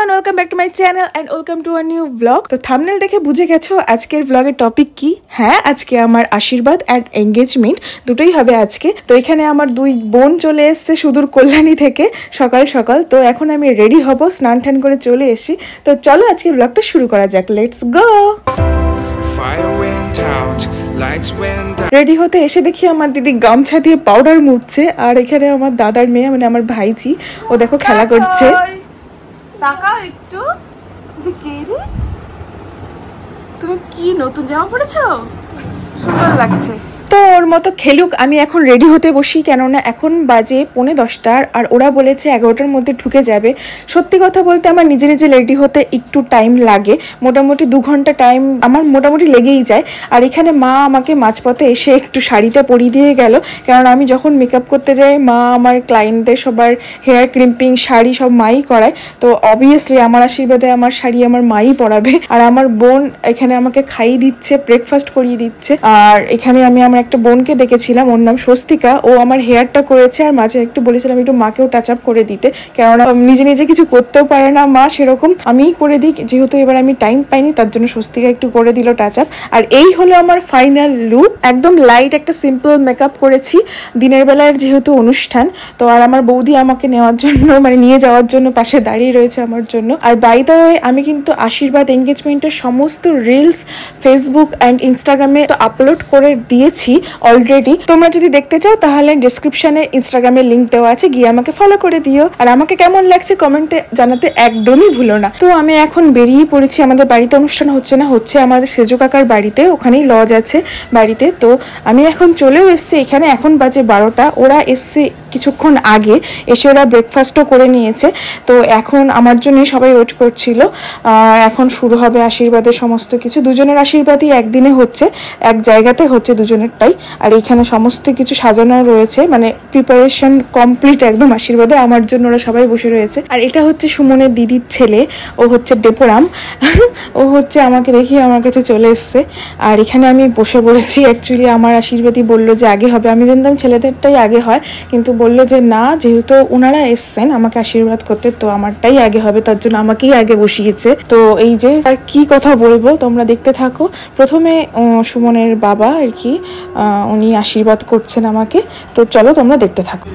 everyone, welcome back to my channel and welcome to a new vlog. তো thumbnail দেখে বুঝে গেছো আজকের ভ্লগের টপিক কি। হ্যাঁ, আজকে আমার আশীর্বাদ এন্ড এঙ্গেজমেন্ট দুটোই হবে আজকে। তো এখানে আমার দুই বোন চলে এসেছে সুদূর কল্যাণী থেকে সকাল সকাল। তো এখন আমি রেডি হব, স্নান টান করে চলে এসি। তো চলো আজকের ভ্লগটা শুরু করা যাক, লেটস গো। রেডি হতে এসে দেখি আমার দিদি গামছা দিয়ে পাউডার মুছছে, আর এখানে আমার দাদার মেয়ে মানে আমার ভাইজি, ও দেখো খেলা করছে। তাকাও একটু, তুমি কি নতুন জামা পরেছো, সুন্দর লাগছে। তো ওর মতো খেলুক, আমি এখন রেডি হতে বসি, কেননা এখন বাজে 10:45 আর ওরা বলেছে 11টার মধ্যে ঢুকে যাবে। সত্যি কথা বলতে আমার নিজে নিজে রেডি হতে একটু টাইম লাগে, মোটামুটি 2 ঘন্টা টাইম আমার মোটামুটি লেগেই যায়। আর এখানে মা আমাকে মাঝপথে এসে একটু শাড়িটা পরিয়ে দিয়ে গেল, কারণ আমি যখন মেকআপ করতে যাই মা আমার ক্লায়েন্টদের সবার হেয়ার ক্রিম্পিং শাড়ি সব মাই করায়। তো অবভিয়াসলি আমার আশীর্বাদে আমার শাড়ি আমার মাই পরাবে। আর আমার বোন এখানে আমাকে খাইয়ে দিচ্ছে, ব্রেকফাস্ট করিয়ে দিচ্ছে। আর এখানে আমি আমার একটা বোনকে ডেকেছিলাম, ওর নাম স্বস্তিকা, ও আমার হেয়ারটা করেছে। আর মাঝে একটু বলেছিলাম একটু মাকেও টাচ আপ করে দিতে, কেননা নিজে নিজে কিছু করতেও পারে না মা সেরকম, আমিই করে দিই, যেহেতু এবার আমি টাইম পাইনি তার জন্য স্বস্তিকা একটু করে দিল টাচ আপ। আর এই হলো আমার ফাইনাল লুক, একদম লাইট একটা সিম্পল মেকআপ করেছি দিনের বেলার যেহেতু অনুষ্ঠান। তো আর আমার বৌদি আমাকে নেওয়ার জন্য মানে নিয়ে যাওয়ার জন্য পাশে দাঁড়িয়ে রয়েছে আমার জন্য। আর বাই দ্য ওয়ে আমি কিন্তু আশীর্বাদ এঙ্গেজমেন্টের সমস্ত রিলস ফেসবুক অ্যান্ড ইনস্টাগ্রামে তো আপলোড করে দিয়েছি অলরেডি। তোমরা যদি দেখতে চাও তাহলে ডেসক্রিপশনে ইনস্টাগ্রামের লিঙ্ক দেওয়া আছে, গিয়ে আমাকে ফলো করে দিও। আর আমাকে কেমন লাগছে কমেন্টে জানাতে একদমই ভুলো না। তো আমি এখন বেরিয়ে পড়েছি, আমাদের বাড়িতে অনুষ্ঠান হচ্ছে না, হচ্ছে আমাদের সেজু কাকার বাড়িতে, ওখানেই লজ আছে বাড়িতে। তো আমি এখন চলেও এসছি এখানে, এখন বাজে 12টা, ওরা এসছে কিছুক্ষণ আগে, এসে ওরা ব্রেকফাস্টও করে নিয়েছে। তো এখন আমার জন্যই সবাই ওয়েট করছিল। এখন শুরু হবে আশীর্বাদের সমস্ত কিছু, দুজনের আশীর্বাদই একদিনে হচ্ছে, এক জায়গাতে হচ্ছে দুজনেরটাই। আর এইখানে সমস্ত কিছু সাজানো রয়েছে, মানে প্রিপারেশন কমপ্লিট একদম আশীর্বাদে, আমার জন্য ওরা সবাই বসে রয়েছে। আর এটা হচ্ছে সুমনের দিদির ছেলে, ও হচ্ছে ডেপোরাম ও হচ্ছে আমাকে দেখিয়ে আমার কাছে চলে এসছে। আর এখানে আমি বসে পড়েছি। অ্যাকচুয়ালি আমার আশীর্বাদই বললো যে আগে হবে, আমি জানতাম ছেলেদেরটাই আগে হয়, কিন্তু বললো যে না, যেহেতু ওনারা এসছেন আমাকে আশীর্বাদ করতে, তো আমারটাই আগে হবে, তার জন্য আমাকেই আগে বসিয়েছে। তো এই যে আর কি কথা বলবো তোমরা দেখতে থাকো। প্রথমে সুমনের বাবা আর কি উনি আশীর্বাদ করছেন আমাকে, তো চলো তোমরা দেখতে থাকো।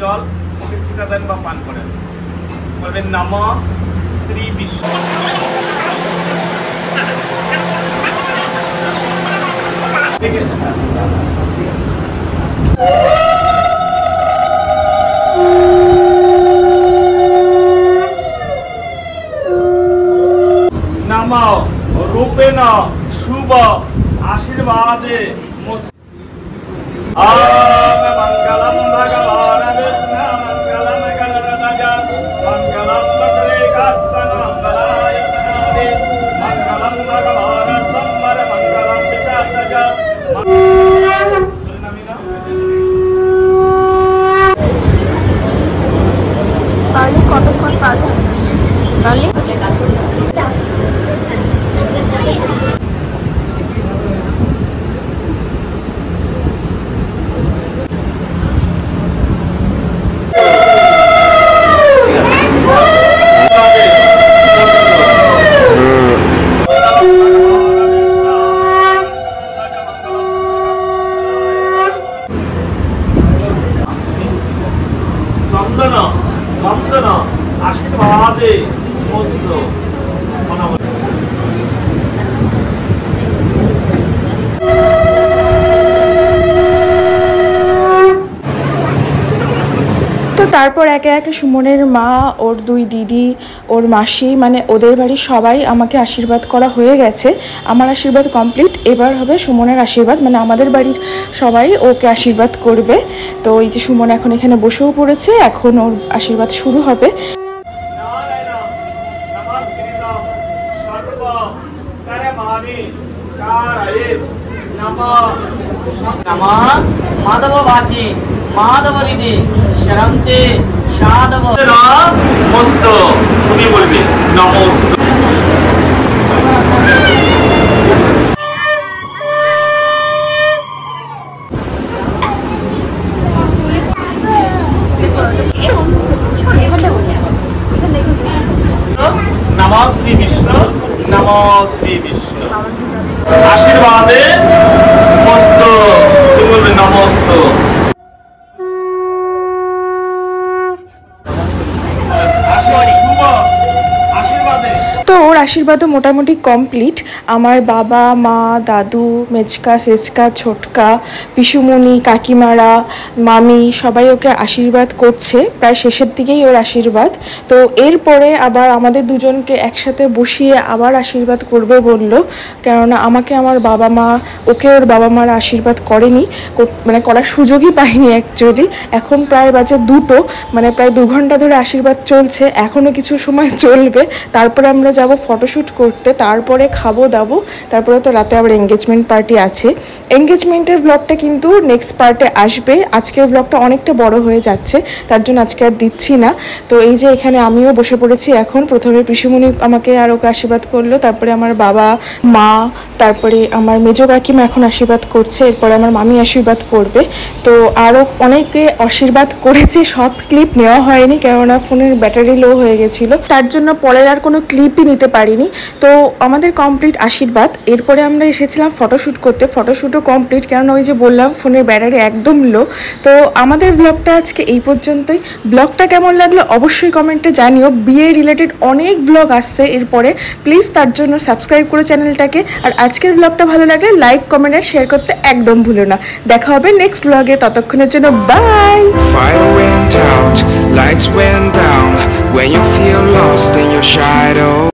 নামাও রূপেণ শুভ আশীর্বাদে মঙ্গলম ভগবান বিষ্ণু মঙ্গলম গণরাজ মঙ্গলম বকরেকাত্সন মঙ্গলায় তনবে মঙ্গলম ভগবান সম্বর মঙ্গলম বিশাসজ পারলে কতক্ষণ পারবে তাহলে আশীর্বাদে মস্ত তারপর একে একে সুমনের মা, ওর দুই দিদি, ওর মাসি, মানে ওদের বাড়ির সবাই আমাকে আশীর্বাদ করা হয়ে গেছে। আমার আশীর্বাদ কমপ্লিট, এবার হবে সুমনের আশীর্বাদ, মানে আমাদের বাড়ির সবাই ওকে আশীর্বাদ করবে। তো এই যে সুমন এখন এখানে বসেও পড়েছে, এখন ওর আশীর্বাদ শুরু হবে। माधव वाची माधव रिधि शरंते साधव মস্ত তুমি বলবে নমস্ত। নমঃ শ্রী বিষ্ণু নমঃ শ্রী বিষ্ণু। আশীর্বাদে মস্ত, তুমি বলবে নমস্ত। শুভ আশীর্বাদে। তো ওর আশীর্বাদও মোটামুটি কমপ্লিট। আমার বাবা মা দাদু মেচকা সেচকা ছোটকা পিসুমণি কাকিমারা মামি সবাই ওকে আশীর্বাদ করছে, প্রায় শেষের দিকেই ওর আশীর্বাদ। তো এরপরে আবার আমাদের দুজনকে একসাথে বসিয়ে আবার আশীর্বাদ করবে বলল, কেননা আমাকে আমার বাবা মা ওকে ওর বাবা মারা আশীর্বাদ করেনি, মানে করার সুযোগই পাইনি অ্যাকচুয়ালি। এখন প্রায় বাজে 2টো, মানে প্রায় 2 ঘন্টা ধরে আশীর্বাদ চলছে, এখনও কিছু সময় চলবে। তারপরে আমরা যাব ফটোশ্যুট করতে, তারপরে খাবো দাবো, তারপরে তো রাতে আবার এঙ্গেজমেন্ট পার্টি আছে। এঙ্গেজমেন্টের ব্লগটা কিন্তু নেক্সট পার্টে আসবে। আজকের ব্লগটা অনেকটা বড় হয়ে যাচ্ছে, তার জন্য আজকে আর দিচ্ছি না। তো এই যে এখানে আমিও বসে পড়েছি এখন। প্রথমে পিসুমণি আমাকে আর ওকে আশীর্বাদ করলো, তারপরে আমার বাবা মা, তারপরে আমার মেজো কাকিমা এখন আশীর্বাদ করছে, এরপরে আমার মামি আশীর্বাদ করবে। তো আরও অনেকে আশীর্বাদ করেছে, সব ক্লিপ নেওয়া হয়নি কেননা ফোনের ব্যাটারি লো হয়ে গেছিলো, তার জন্য পরের আর কোনো ক্লিপই নিতে পারিনি। তো আমাদের কমপ্লিট আশীর্বাদ। এরপরে আমরা এসেছিলাম ফটোশ্যুট করতে, ফটোশ্যুটও কমপ্লিট, কারণ ওই যে বললাম ফোনের ব্যাটারি একদম লো। তো আমাদের ব্লগটা আজকে এই পর্যন্তই। ব্লগটা কেমন লাগলো অবশ্যই কমেন্টে জানিও। বিয়ে রিলেটেড অনেক ব্লগ আসছে এরপরে, প্লিজ তার জন্য সাবস্ক্রাইব করে চ্যানেলটাকে। আর আজকের ব্লগটা ভালো লাগলে লাইক কমেন্ট আর শেয়ার করতে একদম ভুলো না। দেখা হবে নেক্সট ব্লগে, ততক্ষণের জন্য by. Fire went out, lights went down. When you feel lost in your shadow